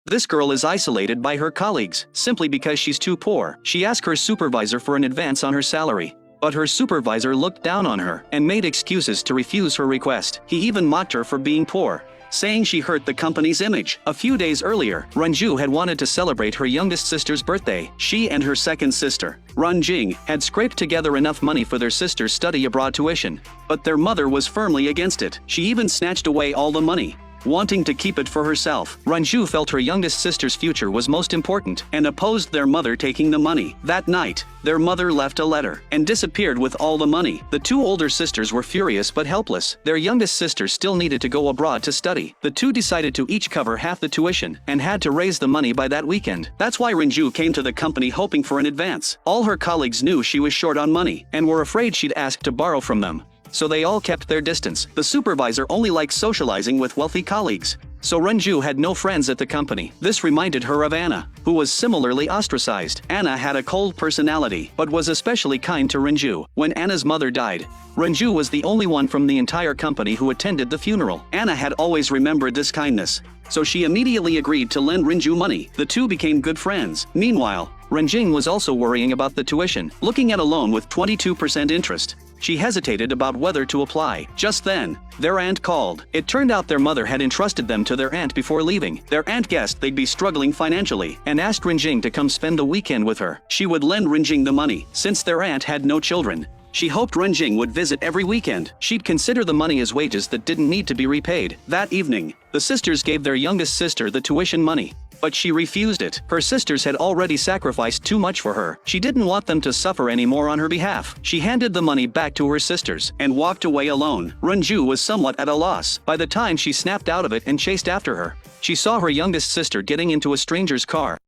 This girl is isolated by her colleagues, simply because she's too poor. She asked her supervisor for an advance on her salary. But her supervisor looked down on her and made excuses to refuse her request. He even mocked her for being poor, saying she hurt the company's image. A few days earlier, Renju had wanted to celebrate her youngest sister's birthday. She and her second sister, Renjing, had scraped together enough money for their sister's study abroad tuition, but their mother was firmly against it. She even snatched away all the money, wanting to keep it for herself. Renju felt her youngest sister's future was most important and opposed their mother taking the money. That night, their mother left a letter and disappeared with all the money. The two older sisters were furious but helpless. Their youngest sister still needed to go abroad to study. The two decided to each cover half the tuition and had to raise the money by that weekend. That's why Renju came to the company hoping for an advance. All her colleagues knew she was short on money and were afraid she'd ask to borrow from them, so they all kept their distance. The supervisor only liked socializing with wealthy colleagues, so Renju had no friends at the company. This reminded her of Anna, who was similarly ostracized. Anna had a cold personality, but was especially kind to Renju. When Anna's mother died, Renju was the only one from the entire company who attended the funeral. Anna had always remembered this kindness, so she immediately agreed to lend Renju money. The two became good friends. Meanwhile, Renjing was also worrying about the tuition. Looking at a loan with 22% interest, she hesitated about whether to apply. Just then, their aunt called. It turned out their mother had entrusted them to their aunt before leaving. Their aunt guessed they'd be struggling financially and asked Renjing to come spend the weekend with her. She would lend Renjing the money. Since their aunt had no children, she hoped Renjing would visit every weekend. She'd consider the money as wages that didn't need to be repaid. That evening, the sisters gave their youngest sister the tuition money, but she refused it. Her sisters had already sacrificed too much for her. She didn't want them to suffer anymore on her behalf. She handed the money back to her sisters and walked away alone. Renju was somewhat at a loss. By the time she snapped out of it and chased after her, she saw her youngest sister getting into a stranger's car.